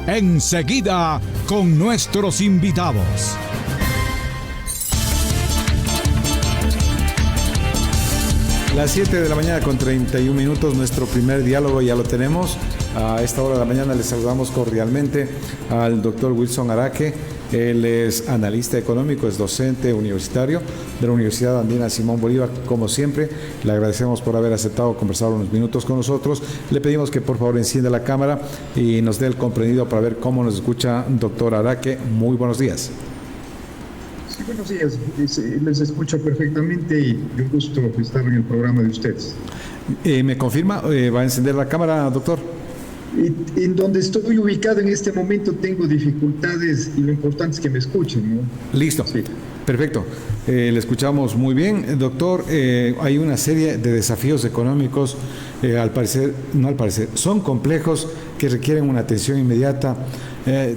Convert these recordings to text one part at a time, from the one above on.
Enseguida con nuestros invitados. Las 7 de la mañana con 31 minutos, nuestro primer diálogo ya lo tenemos. A esta hora de la mañana les saludamos cordialmente al doctor Wilson Araque. Él es analista económico, es docente universitario de la Universidad Andina Simón Bolívar. Como siempre, le agradecemos por haber aceptado conversar unos minutos con nosotros. Le pedimos que por favor encienda la cámara y nos dé el comprendido para ver cómo nos escucha doctor Araque. Muy buenos días. Sí, buenos días. Les escucho perfectamente y un gusto estar en el programa de ustedes. ¿Me confirma? ¿Va a encender la cámara, doctor? En donde estoy ubicado en este momento tengo dificultades y lo importante es que me escuchen, ¿no? Listo. Sí. Perfecto. Le escuchamos muy bien. Doctor, hay una serie de desafíos económicos, son complejos que requieren una atención inmediata.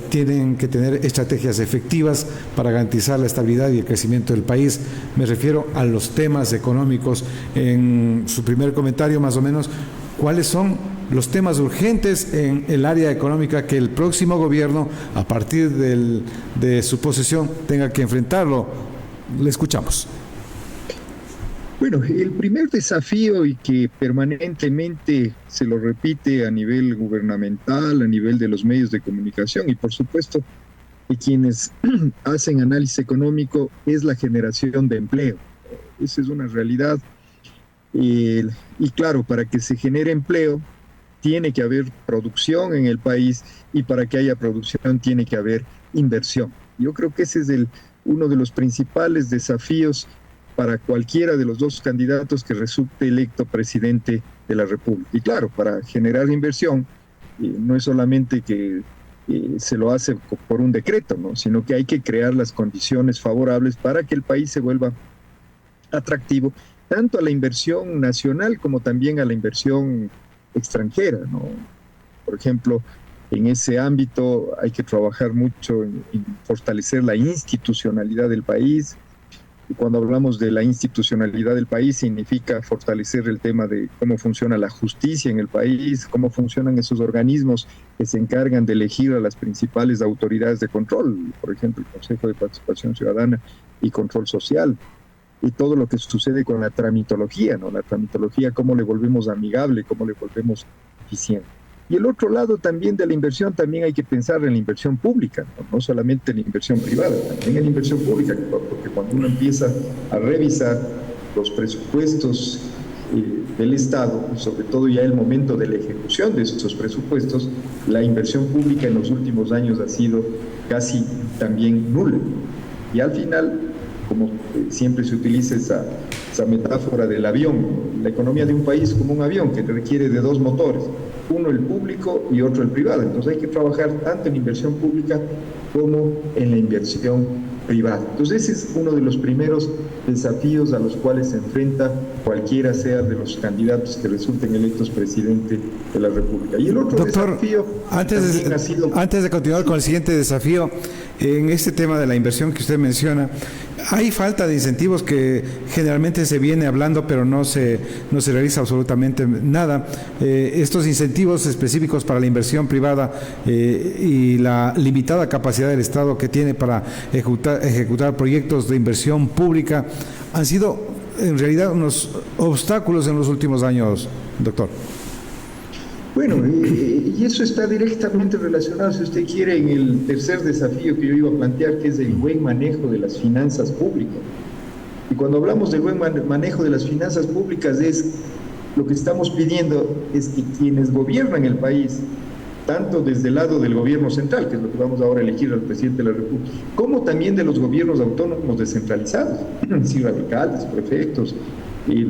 Tienen que tener estrategias efectivas para garantizar la estabilidad y el crecimiento del país. Me refiero a los temas económicos. En su primer comentario, más o menos, ¿cuáles son los temas urgentes en el área económica que el próximo gobierno, a partir de su posesión, tenga que enfrentarlo? Le escuchamos. Bueno, el primer desafío y que permanentemente se lo repite a nivel gubernamental, a nivel de los medios de comunicación y por supuesto de quienes hacen análisis económico es la generación de empleo. Esa es una realidad. Y claro, para que se genere empleo tiene que haber producción en el país y para que haya producción tiene que haber inversión. Yo creo que ese es uno de los principales desafíos para cualquiera de los dos candidatos que resulte electo presidente de la República. Y claro, para generar inversión no es solamente que se lo hace por un decreto, ¿no? Sino que hay que crear las condiciones favorables para que el país se vuelva atractivo tanto a la inversión nacional como también a la inversión extranjera, ¿no? Por ejemplo, en ese ámbito hay que trabajar mucho en fortalecer la institucionalidad del país. Y cuando hablamos de la institucionalidad del país, significa fortalecer el tema de cómo funciona la justicia en el país, cómo funcionan esos organismos que se encargan de elegir a las principales autoridades de control, por ejemplo, el Consejo de Participación Ciudadana y Control Social. Y todo lo que sucede con la tramitología, ¿no? La tramitología, cómo le volvemos amigable, cómo le volvemos eficiente. Y el otro lado también de la inversión, también hay que pensar en la inversión pública, no solamente en la inversión privada, también en la inversión pública, porque cuando uno empieza a revisar los presupuestos del Estado, sobre todo ya el momento de la ejecución de esos presupuestos, la inversión pública en los últimos años ha sido casi también nula. Y al final, como siempre se utiliza esa metáfora del avión, la economía de un país como un avión que requiere de dos motores, uno el público y otro el privado. Entonces hay que trabajar tanto en inversión pública como en la inversión privada. Entonces ese es uno de los primeros desafíos a los cuales se enfrenta cualquiera sea de los candidatos que resulten electos presidente de la República. Y el otro desafío antes de continuar con el siguiente desafío, en este tema de la inversión que usted menciona, hay falta de incentivos que generalmente se viene hablando, pero no se realiza absolutamente nada. Estos incentivos específicos para la inversión privada y la limitada capacidad del Estado que tiene para ejecutar proyectos de inversión pública han sido en realidad unos obstáculos en los últimos años, doctor. Bueno, y eso está directamente relacionado, si usted quiere, en el tercer desafío que yo iba a plantear, que es el buen manejo de las finanzas públicas. Y cuando hablamos del buen manejo de las finanzas públicas, lo que estamos pidiendo es que quienes gobiernan el país, tanto desde el lado del gobierno central, que es lo que vamos ahora a elegir al presidente de la República, como también de los gobiernos autónomos descentralizados, es decir, alcaldes, prefectos y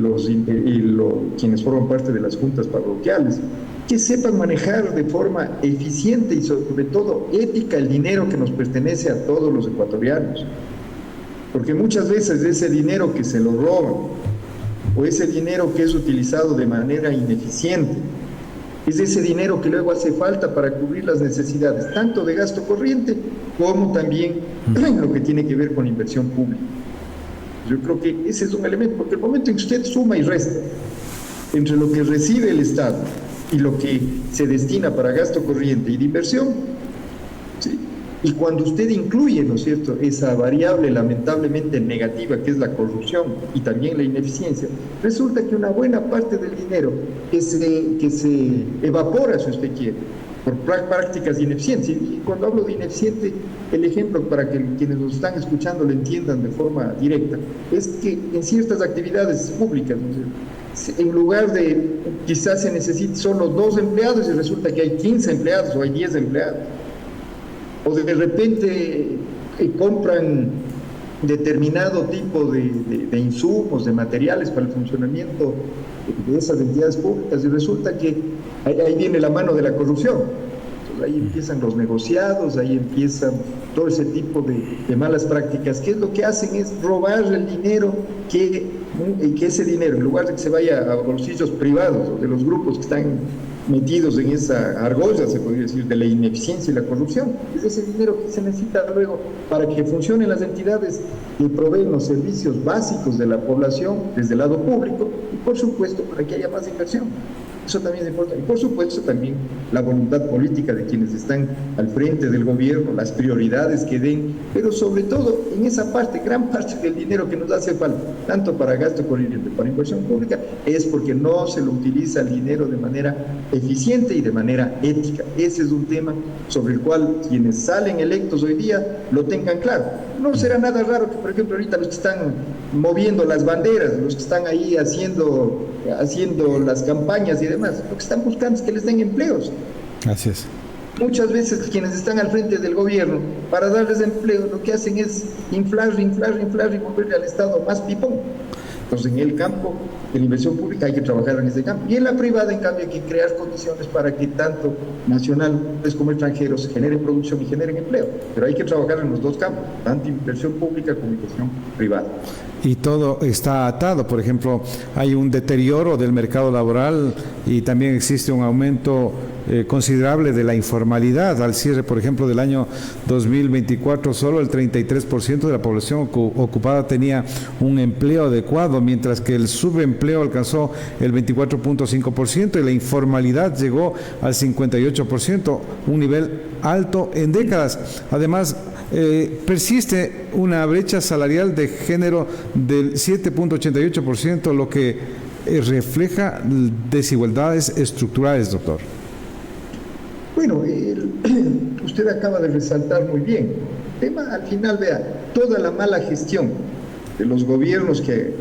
quienes forman parte de las juntas parroquiales, que sepan manejar de forma eficiente y sobre todo ética el dinero que nos pertenece a todos los ecuatorianos. Porque muchas veces ese dinero que se lo roban o ese dinero que es utilizado de manera ineficiente, es ese dinero que luego hace falta para cubrir las necesidades, tanto de gasto corriente como también en lo que tiene que ver con inversión pública. Yo creo que ese es un elemento, porque el momento en que usted suma y resta entre lo que recibe el Estado y lo que se destina para gasto corriente y de inversión, ¿sí? Y cuando usted incluye, ¿no es cierto?, esa variable lamentablemente negativa que es la corrupción y también la ineficiencia, resulta que una buena parte del dinero que se evapora, si usted quiere, por prácticas ineficientes. Y cuando hablo de ineficiente, el ejemplo para que quienes nos están escuchando lo entiendan de forma directa, es que en ciertas actividades públicas, ¿no es cierto?, en lugar de quizás se necesite solo 2 empleados y resulta que hay 15 empleados o hay 10 empleados. O de repente compran determinado tipo de insumos, de materiales para el funcionamiento de esas entidades públicas y resulta que ahí viene la mano de la corrupción. Entonces, ahí empiezan los negociados, ahí empiezan todo ese tipo de malas prácticas, que es lo que hacen es robar el dinero que ese dinero, en lugar de que se vaya a bolsillos privados o de los grupos que están metidos en esa argolla, se podría decir, de la ineficiencia y la corrupción. Es ese dinero que se necesita luego para que funcionen las entidades que proveen los servicios básicos de la población desde el lado público y, por supuesto, para que haya más inversión. Eso también es importante. Y, por supuesto, también la voluntad política de quienes están al frente del gobierno, las prioridades que den, pero sobre todo en esa parte, gran parte del dinero que nos hace falta, tanto para gasto corriente, para inversión pública, es porque no se lo utiliza el dinero de manera eficiente y de manera ética. Ese es un tema sobre el cual quienes salen electos hoy día lo tengan claro. No será nada raro que, por ejemplo, ahorita los que están moviendo las banderas, los que están ahí haciendo las campañas y demás, lo que están buscando es que les den empleos. Así es. Muchas veces quienes están al frente del gobierno, para darles empleo, lo que hacen es inflar y volverle al Estado más pipón. Entonces, en el campo de la inversión pública hay que trabajar en ese campo. Y en la privada, en cambio, hay que crear condiciones para que tanto nacionales como extranjeros generen producción y generen empleo. Pero hay que trabajar en los dos campos, tanto inversión pública como inversión privada. Y todo está atado. Por ejemplo, hay un deterioro del mercado laboral y también existe un aumento considerable de la informalidad. Al cierre, por ejemplo, del año 2024, solo el 33% de la población ocupada tenía un empleo adecuado, mientras que el subempleo alcanzó el 24.5% y la informalidad llegó al 58%, un nivel alto en décadas. Además, persiste una brecha salarial de género del 7.88%, lo que refleja desigualdades estructurales, doctor. Bueno, usted acaba de resaltar muy bien. El tema, al final, vea, toda la mala gestión de los gobiernos que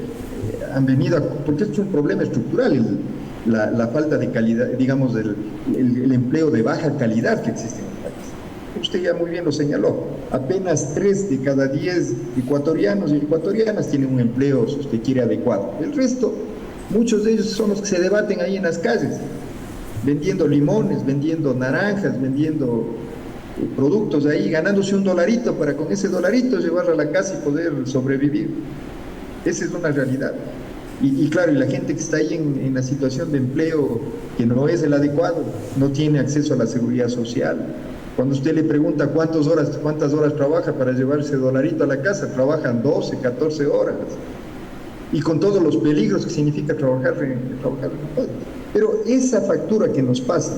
han venido, porque esto es un problema estructural, la falta de calidad, digamos, el empleo de baja calidad que existe en el país. Usted ya muy bien lo señaló, apenas 3 de cada 10 ecuatorianos y ecuatorianas tienen un empleo, si usted quiere, adecuado. El resto, muchos de ellos son los que se debaten ahí en las calles, vendiendo limones, vendiendo naranjas, vendiendo productos ahí, ganándose $1 para con ese $1 llevarlo a la casa y poder sobrevivir. Esa es una realidad. Y claro, y la gente que está ahí en la situación de empleo que no es el adecuado, no tiene acceso a la seguridad social. Cuando usted le pregunta cuántas horas trabaja para llevarse $1 a la casa, trabajan 12, 14 horas. Y con todos los peligros que significa trabajar en pero esa factura que nos pasa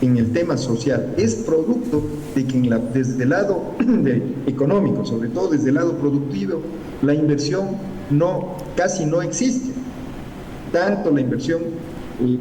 en el tema social es producto de que desde el lado económico, sobre todo desde el lado productivo, la inversión casi no existe. Tanto la inversión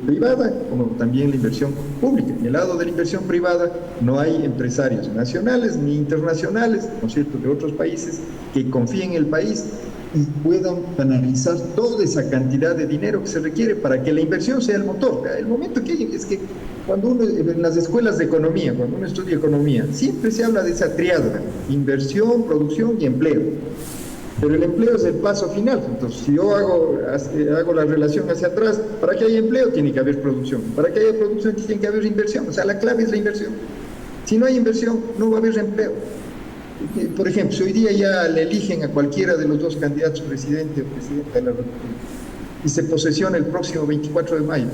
privada como también la inversión pública. En el lado de la inversión privada no hay empresarios nacionales ni internacionales, ¿no es cierto?, de otros países que confíen en el país y puedan canalizar toda esa cantidad de dinero que se requiere para que la inversión sea el motor. El momento que es que cuando uno, en las escuelas de economía, cuando uno estudia economía, siempre se habla de esa triada: inversión, producción y empleo. Pero el empleo es el paso final. Entonces, si yo hago la relación hacia atrás, para que haya empleo tiene que haber producción. Para que haya producción tiene que haber inversión. O sea, la clave es la inversión. Si no hay inversión, no va a haber empleo. Por ejemplo, si hoy día ya le eligen a cualquiera de los dos candidatos, presidente o presidenta de la República, y se posesiona el próximo 24 de mayo,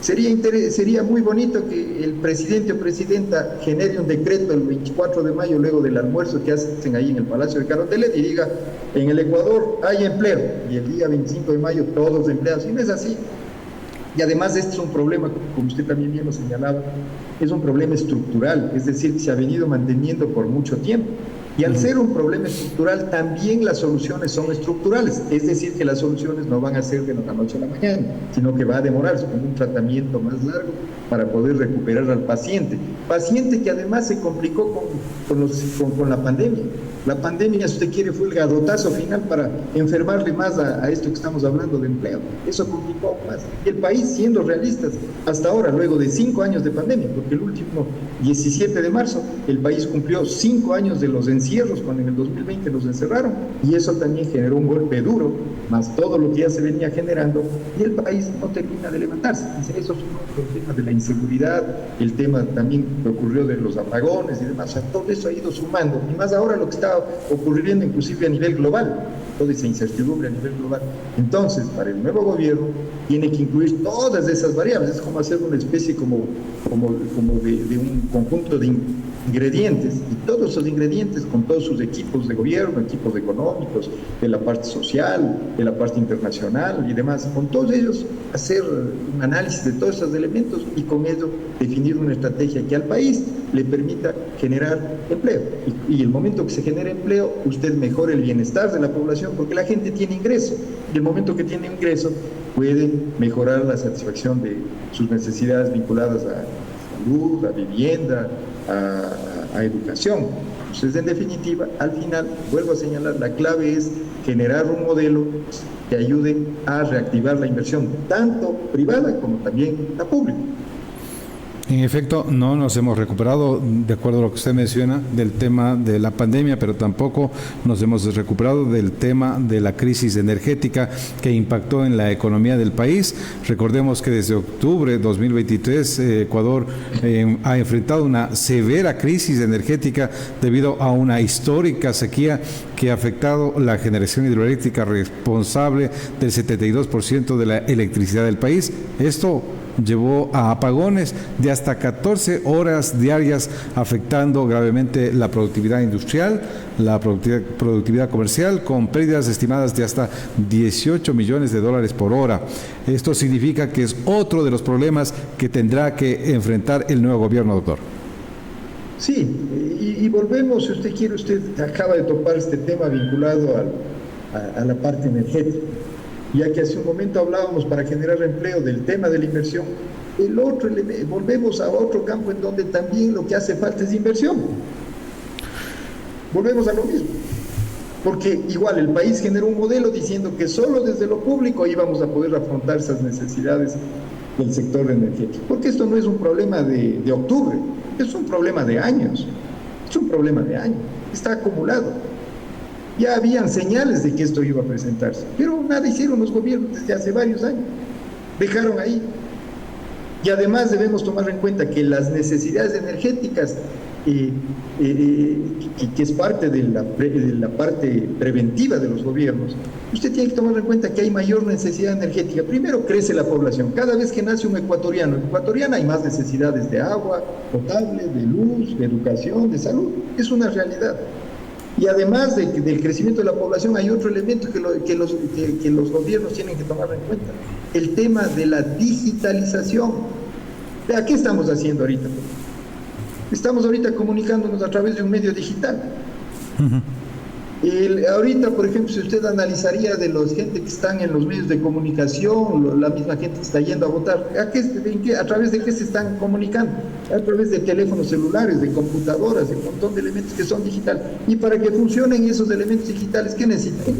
sería muy bonito que el presidente o presidenta genere un decreto el 24 de mayo, luego del almuerzo que hacen ahí en el Palacio de Carondelet, y diga: en el Ecuador hay empleo, y el día 25 de mayo todos empleados. Y no es así. Y además este es un problema, como usted también bien lo señalaba, es un problema estructural, es decir, que se ha venido manteniendo por mucho tiempo. Y al ser un problema estructural, también las soluciones son estructurales, es decir, que las soluciones no van a ser de la noche a la mañana, sino que va a demorarse con un tratamiento más largo para poder recuperar al paciente. Paciente que además se complicó con la pandemia. La pandemia, si usted quiere, fue el garotazo final para enfermarle más a esto que estamos hablando de empleo. Eso complicó más. Y el país, siendo realistas, hasta ahora, luego de 5 años de pandemia, porque el último 17 de marzo, el país cumplió 5 años de los encierros, cuando en el 2020 los encerraron, y eso también generó un golpe duro, más todo lo que ya se venía generando, y el país no termina de levantarse. Eso es un tema de la inseguridad, el tema también que ocurrió de los apagones y demás. O sea, todo eso ha ido sumando, y más ahora lo que está ocurriendo inclusive a nivel global, toda esa incertidumbre a nivel global. Entonces, para el nuevo gobierno tiene que incluir todas esas variables, es como hacer una especie de un conjunto de ingredientes, y todos esos ingredientes con todos sus equipos de gobierno, equipos económicos, de la parte social, de la parte internacional y demás, con todos ellos hacer un análisis de todos esos elementos y con ello definir una estrategia que al país le permita generar empleo. Y el momento que se genere empleo, usted mejora el bienestar de la población porque la gente tiene ingreso, y el momento que tiene ingreso puede mejorar la satisfacción de sus necesidades vinculadas a salud, a vivienda, a educación. Entonces, en definitiva, al final, vuelvo a señalar, la clave es generar un modelo que ayude a reactivar la inversión, tanto privada como también la pública. En efecto, no nos hemos recuperado, de acuerdo a lo que usted menciona, del tema de la pandemia, pero tampoco nos hemos recuperado del tema de la crisis energética que impactó en la economía del país. Recordemos que desde octubre de 2023 Ecuador ha enfrentado una severa crisis energética debido a una histórica sequía que ha afectado la generación hidroeléctrica responsable del 72% de la electricidad del país. Esto llevó a apagones de hasta 14 horas diarias, afectando gravemente la productividad industrial, la productividad comercial, con pérdidas estimadas de hasta $18 millones por hora. Esto significa que es otro de los problemas que tendrá que enfrentar el nuevo gobierno, doctor. Sí, y volvemos, si usted quiere, usted acaba de topar este tema vinculado a la parte energética. Ya que hace un momento hablábamos para generar empleo del tema de la inversión, volvemos a otro campo en donde también lo que hace falta es inversión. Volvemos a lo mismo, porque igual el país generó un modelo diciendo que solo desde lo público íbamos a poder afrontar esas necesidades del sector energético, porque esto no es un problema de octubre, es un problema de años, está acumulado. Ya habían señales de que esto iba a presentarse, pero nada hicieron los gobiernos desde hace varios años. Dejaron ahí. Y además debemos tomar en cuenta que las necesidades energéticas, que es parte de la parte preventiva de los gobiernos, usted tiene que tomar en cuenta que hay mayor necesidad energética. Primero, crece la población. Cada vez que nace un ecuatoriana, hay más necesidades de agua potable, de luz, de educación, de salud. Es una realidad. Y además del crecimiento de la población, hay otro elemento que los gobiernos tienen que tomar en cuenta: el tema de la digitalización. ¿A qué estamos haciendo ahorita? Estamos ahorita comunicándonos a través de un medio digital. Ahorita, por ejemplo, si usted analizaría de la gente que están en los medios de comunicación, la misma gente que está yendo a votar, ¿a través de qué se están comunicando? A través de teléfonos celulares, de computadoras, de un montón de elementos que son digitales. Y para que funcionen esos elementos digitales, ¿qué necesitan?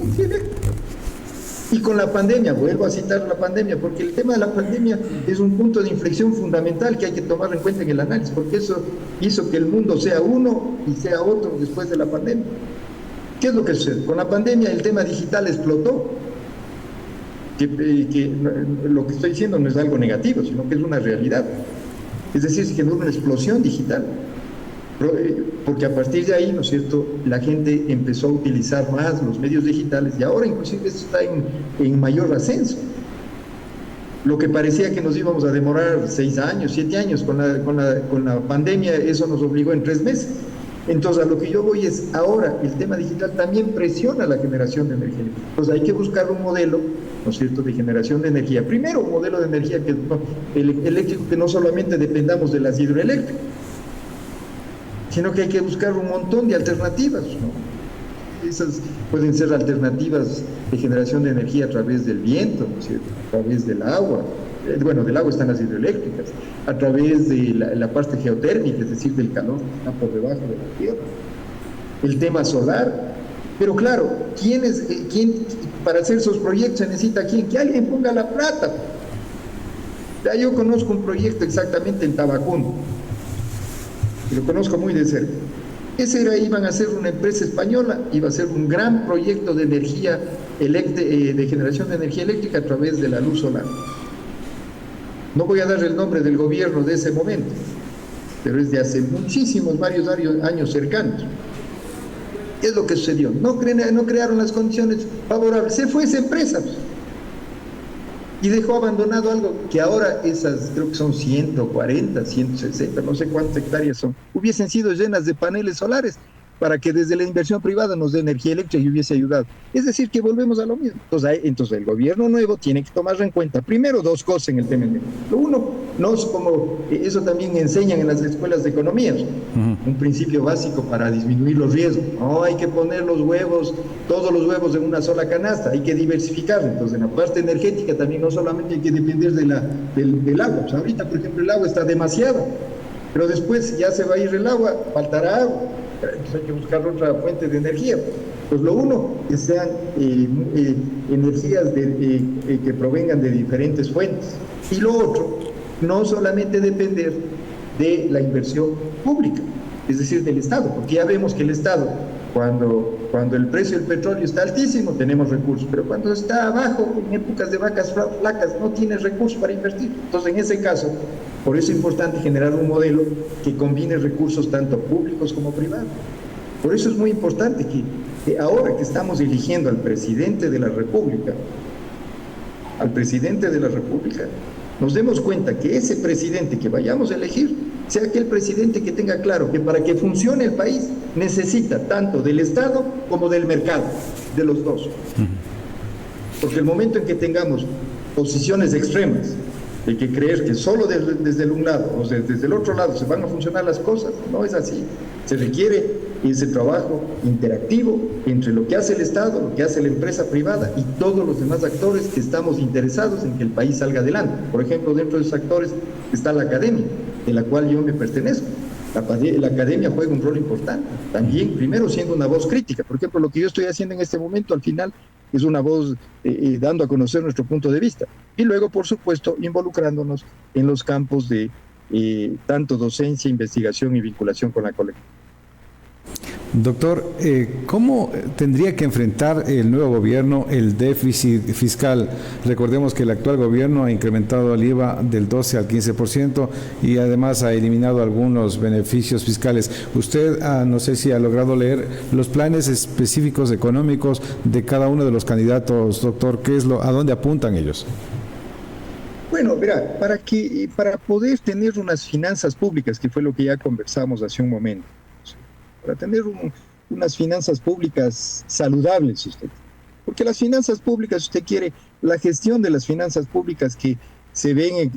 Y con la pandemia, vuelvo a citar la pandemia, porque el tema de la pandemia es un punto de inflexión fundamental que hay que tomar en cuenta en el análisis, porque eso hizo que el mundo sea uno y sea otro después de la pandemia. ¿Qué es lo que sucede? Con la pandemia el tema digital explotó. Lo que estoy diciendo no es algo negativo, sino que es una realidad. Es decir, se generó una explosión digital. Porque a partir de ahí, ¿no es cierto?, la gente empezó a utilizar más los medios digitales y ahora inclusive esto está en mayor ascenso. Lo que parecía que nos íbamos a demorar 6 años, 7 años con la pandemia, eso nos obligó en 3 meses. Entonces, a lo que yo voy es, ahora el tema digital también presiona la generación de energía. Entonces, hay que buscar un modelo, ¿no es cierto?, de generación de energía. Primero, un modelo de energía eléctrico que no solamente dependamos de las hidroeléctricas, sino que hay que buscar un montón de alternativas, ¿no? Esas pueden ser alternativas de generación de energía a través del viento, ¿no es cierto?, a través del agua. Bueno, del agua están las hidroeléctricas, a través de la parte geotérmica, es decir, del calor que está por debajo de la tierra, el tema solar. Pero claro, ¿quién para hacer esos proyectos se necesita quién? Que alguien ponga la plata. Ya yo conozco un proyecto exactamente en Tabacundo, y lo conozco muy de cerca. Iban a ser una empresa española, iba a ser un gran proyecto de energía de generación de energía eléctrica a través de la luz solar. No voy a dar el nombre del gobierno de ese momento, pero es de hace varios años cercanos. ¿Qué es lo que sucedió? No crearon las condiciones favorables. Se fue esa empresa y dejó abandonado algo que ahora creo que son 140, 160, no sé cuántas hectáreas son, hubiesen sido llenas de paneles solares para que desde la inversión privada nos dé energía eléctrica y hubiese ayudado. Es decir, que volvemos a lo mismo. Entonces el gobierno nuevo tiene que tomar en cuenta, primero, dos cosas en el tema energético. Lo uno, no es como, eso también enseñan en las escuelas de economía, un principio básico para disminuir los riesgos. No hay que poner todos los huevos en una sola canasta, hay que diversificar. Entonces en la parte energética también no solamente hay que depender del agua. O sea, ahorita, por ejemplo, el agua está demasiado, pero después ya se va a ir el agua, faltará agua. Entonces hay que buscar otra fuente de energía. Pues lo uno, que sean energías que provengan de diferentes fuentes. Y lo otro, no solamente depender de la inversión pública, es decir, del Estado, porque ya vemos que el Estado, cuando el precio del petróleo está altísimo, tenemos recursos, pero cuando está abajo, en épocas de vacas flacas, no tiene recursos para invertir. Entonces, en ese caso, por eso es importante generar un modelo que combine recursos tanto públicos como privados. Por eso es muy importante que ahora que estamos eligiendo al presidente de la República, nos demos cuenta que ese presidente que vayamos a elegir sea aquel presidente que tenga claro que para que funcione el país necesita tanto del Estado como del mercado, de los dos. Porque el momento en que tengamos posiciones extremas de que creer que solo desde un lado o desde el otro lado se van a funcionar las cosas, no es así. Se requiere ese trabajo interactivo entre lo que hace el Estado, lo que hace la empresa privada y todos los demás actores que estamos interesados en que el país salga adelante. Por ejemplo, dentro de esos actores está la academia, de la cual yo me pertenezco. La academia juega un rol importante, también primero siendo una voz crítica. Por ejemplo, lo que yo estoy haciendo en este momento al final es una voz dando a conocer nuestro punto de vista. Y luego, por supuesto, involucrándonos en los campos de tanto docencia, investigación y vinculación con la colectividad. Doctor, ¿cómo tendría que enfrentar el nuevo gobierno el déficit fiscal? Recordemos que el actual gobierno ha incrementado el IVA del 12 al 15% y además ha eliminado algunos beneficios fiscales. Usted, no sé si ha logrado leer los planes específicos económicos de cada uno de los candidatos, doctor. ¿A dónde apuntan ellos? Bueno, verá, para poder tener unas finanzas públicas, que fue lo que ya conversamos hace un momento, para tener unas finanzas públicas saludables, si usted, porque las finanzas públicas, si usted quiere, la gestión de las finanzas públicas que se ven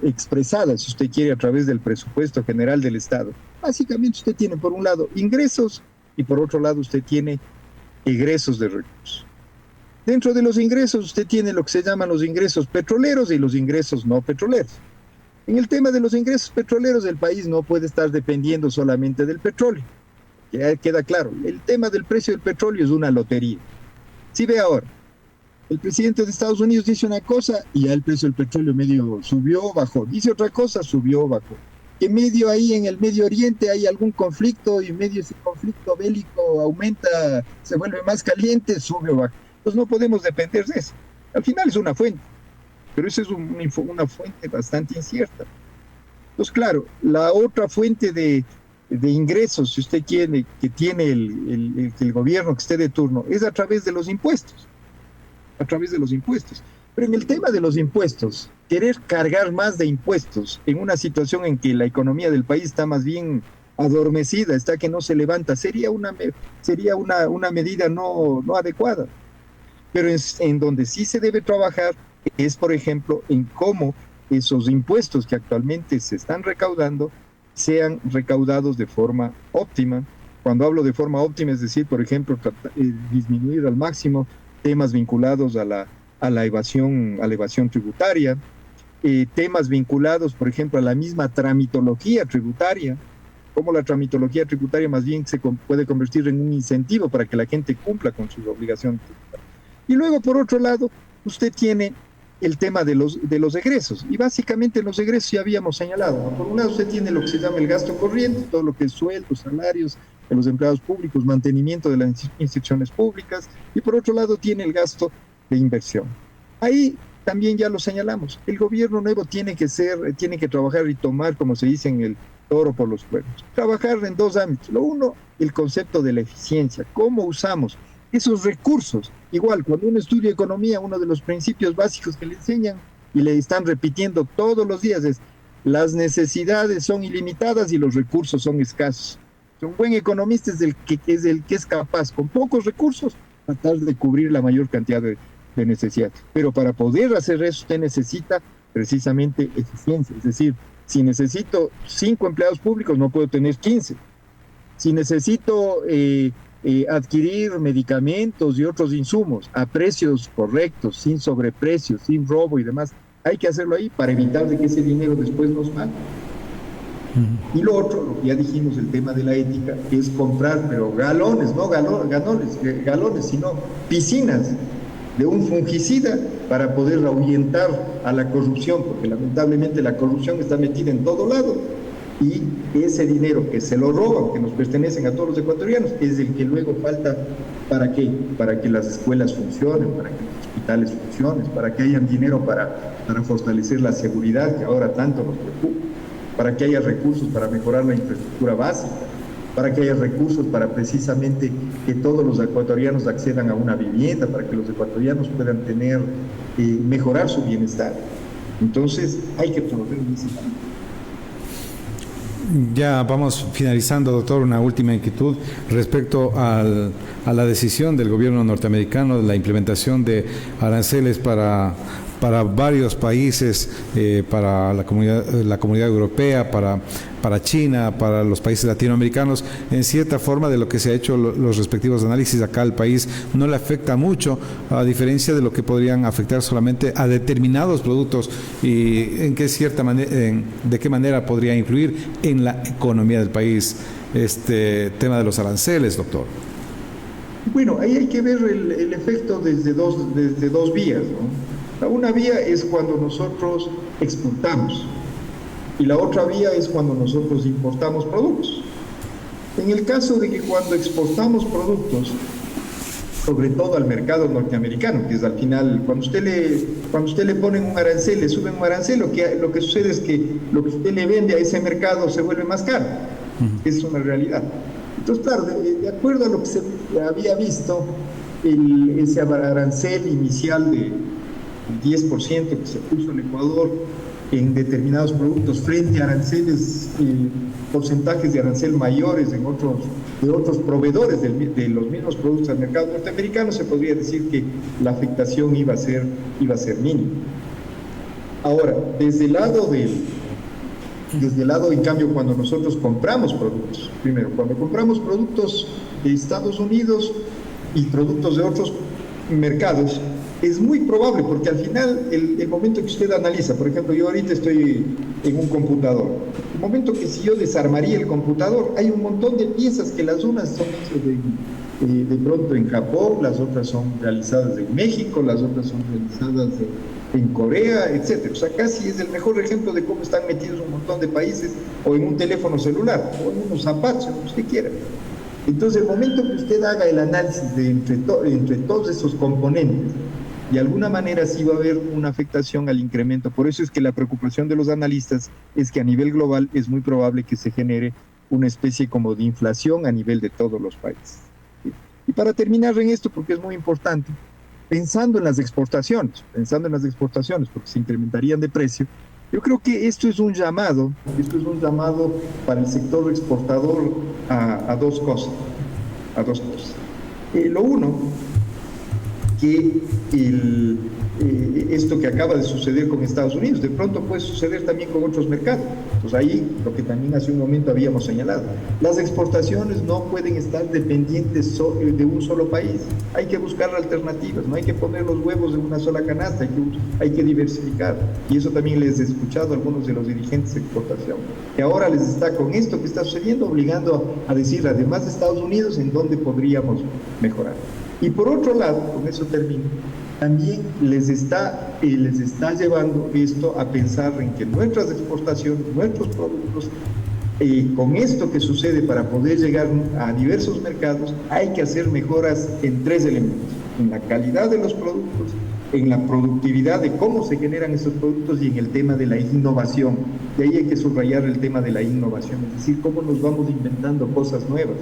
expresadas, si usted quiere, a través del presupuesto general del Estado, básicamente usted tiene por un lado ingresos y por otro lado usted tiene egresos de recursos. Dentro de los ingresos usted tiene lo que se llaman los ingresos petroleros y los ingresos no petroleros. En el tema de los ingresos petroleros, el país no puede estar dependiendo solamente del petróleo. Ya queda claro, el tema del precio del petróleo es una lotería. Si ve ahora, el presidente de Estados Unidos dice una cosa y ya el precio del petróleo medio subió, bajó. Dice otra cosa, subió, bajó. Que medio ahí en el Medio Oriente hay algún conflicto y medio ese conflicto bélico aumenta, se vuelve más caliente, sube o baja. Entonces no podemos depender de eso. Al final es una fuente, pero esa es una fuente bastante incierta. Entonces, claro, la otra fuente de ingresos, si usted quiere, que tiene el gobierno que esté de turno, es a través de los impuestos. Pero en el tema de los impuestos, querer cargar más de impuestos en una situación en que la economía del país está más bien adormecida, está que no se levanta, sería una medida no adecuada. Pero en donde sí se debe trabajar es, por ejemplo, en cómo esos impuestos que actualmente se están recaudando sean recaudados de forma óptima. Cuando hablo de forma óptima, es decir, por ejemplo, disminuir al máximo temas vinculados a la evasión tributaria, temas vinculados, por ejemplo, a la misma tramitología tributaria, cómo la tramitología tributaria más bien puede convertir en un incentivo para que la gente cumpla con sus obligaciones tributarias. Y luego, por otro lado, usted tiene el tema de los egresos. Y básicamente los egresos ya habíamos señalado, ¿no? Por un lado, usted tiene lo que se llama el gasto corriente, todo lo que es sueldos, salarios de los empleados públicos, mantenimiento de las instituciones públicas, y por otro lado tiene el gasto de inversión. Ahí también ya lo señalamos, el gobierno nuevo tiene que trabajar y tomar, como se dice, en el toro por los cuernos. Trabajar en dos ámbitos. Lo uno, el concepto de la eficiencia, cómo usamos esos recursos. Igual, cuando uno estudia economía, uno de los principios básicos que le enseñan y le están repitiendo todos los días es: las necesidades son ilimitadas y los recursos son escasos. Un buen economista es el que es capaz, con pocos recursos, tratar de cubrir la mayor cantidad de necesidades. Pero para poder hacer eso, usted necesita precisamente eficiencia. Es decir, si necesito 5 empleados públicos, no puedo tener 15. Si necesito adquirir medicamentos y otros insumos a precios correctos, sin sobreprecios, sin robo y demás, hay que hacerlo ahí para evitar de que ese dinero después nos falte. Y lo otro, lo que ya dijimos, el tema de la ética, es comprar, pero galones, no galones, sino piscinas de un fungicida para poder ahuyentar a la corrupción, porque lamentablemente la corrupción está metida en todo lado, y ese dinero que se lo roban, que nos pertenecen a todos los ecuatorianos, es el que luego falta. ¿Para qué? Para que las escuelas funcionen, para que los hospitales funcionen, para que haya dinero para fortalecer la seguridad que ahora tanto nos preocupa, para que haya recursos para mejorar la infraestructura básica, para que haya recursos para precisamente que todos los ecuatorianos accedan a una vivienda, para que los ecuatorianos puedan mejorar su bienestar. Entonces hay que promover en ese camino. Ya vamos finalizando, doctor, una última inquietud respecto a la decisión del gobierno norteamericano de la implementación de aranceles para varios países, para la comunidad europea, para China, para los países latinoamericanos. En cierta forma, de lo que se ha hecho los respectivos análisis, acá al país no le afecta mucho, a diferencia de lo que podrían afectar solamente a determinados productos. Y de qué manera podría influir en la economía del país este tema de los aranceles, doctor. Bueno, ahí hay que ver el efecto desde dos vías, ¿no? Una vía es cuando nosotros exportamos y la otra vía es cuando nosotros importamos productos. En el caso de que cuando exportamos productos, sobre todo al mercado norteamericano, que es al final, cuando usted le ponen un arancel, le suben un arancel, lo que sucede es que lo que usted le vende a ese mercado se vuelve más caro. Es una realidad. Entonces, claro, de acuerdo a lo que se había visto, ese arancel inicial de 10% que se puso en Ecuador en determinados productos frente a aranceles, porcentajes de arancel mayores de otros proveedores de los mismos productos al mercado norteamericano, se podría decir que la afectación iba a ser mínima. Ahora, desde el lado en cambio, cuando nosotros compramos productos, primero, cuando compramos productos de Estados Unidos y productos de otros mercados, es muy probable, porque al final el momento que usted analiza, por ejemplo, yo ahorita estoy en un computador, el momento que si yo desarmaría el computador, hay un montón de piezas que las unas son hechas de pronto en Japón, las otras son realizadas en México, las otras son realizadas en Corea, etcétera. O sea, casi es el mejor ejemplo de cómo están metidos un montón de países, o en un teléfono celular, o en unos zapatos, lo que usted quiera. Entonces, el momento que usted haga el análisis de entre todos esos componentes, de alguna manera sí va a haber una afectación al incremento. Por eso es que la preocupación de los analistas es que a nivel global es muy probable que se genere una especie como de inflación a nivel de todos los países. Y para terminar en esto, porque es muy importante, pensando en las exportaciones, porque se incrementarían de precio, Yo creo que esto es un llamado para el sector exportador a dos cosas, Lo uno, que esto que acaba de suceder con Estados Unidos, de pronto puede suceder también con otros mercados. Pues ahí, lo que también hace un momento habíamos señalado, las exportaciones no pueden estar dependientes de un solo país. Hay que buscar alternativas, no hay que poner los huevos en una sola canasta, hay que diversificar. Y eso también les he escuchado a algunos de los dirigentes de exportación, que ahora les está, con esto que está sucediendo, obligando a decir, además de Estados Unidos, en dónde podríamos mejorar. Y por otro lado, con eso termino, también les está llevando esto a pensar en que nuestras exportaciones, nuestros productos, con esto que sucede para poder llegar a diversos mercados, hay que hacer mejoras en tres elementos: en la calidad de los productos, en la productividad de cómo se generan esos productos y en el tema de la innovación. De ahí hay que subrayar el tema de la innovación, es decir, cómo nos vamos inventando cosas nuevas,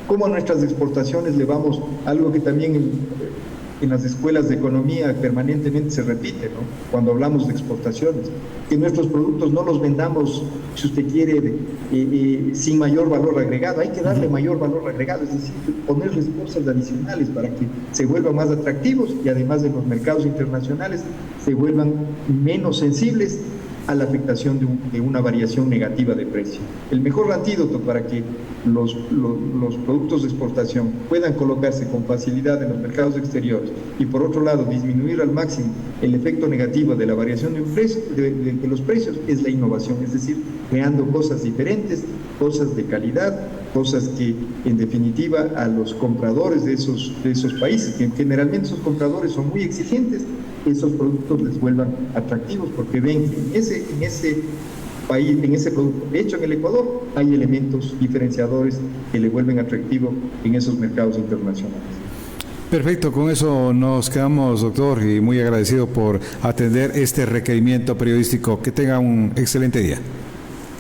cómo a nuestras exportaciones le vamos, algo que también en las escuelas de economía permanentemente se repite, ¿no? Cuando hablamos de exportaciones, que nuestros productos no los vendamos, si usted quiere, sin mayor valor agregado. Hay que darle mayor valor agregado, es decir, ponerles cosas adicionales para que se vuelvan más atractivos y además en los mercados internacionales se vuelvan menos sensibles a la afectación de una variación negativa de precio. El mejor antídoto para que los productos de exportación puedan colocarse con facilidad en los mercados exteriores y por otro lado disminuir al máximo el efecto negativo de la variación de los precios es la innovación, es decir, creando cosas diferentes, cosas de calidad, cosas que en definitiva a los compradores de esos países, que generalmente esos compradores son muy exigentes, esos productos les vuelvan atractivos porque ven que en ese país, en ese producto hecho en el Ecuador, hay elementos diferenciadores que le vuelven atractivo en esos mercados internacionales. Perfecto, con eso nos quedamos, doctor, y muy agradecido por atender este requerimiento periodístico. Que tenga un excelente día.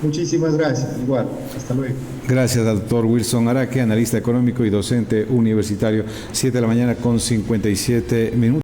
Muchísimas gracias, igual, hasta luego. Gracias al doctor Wilson Araque, analista económico y docente universitario, 7 de la mañana con 57 minutos.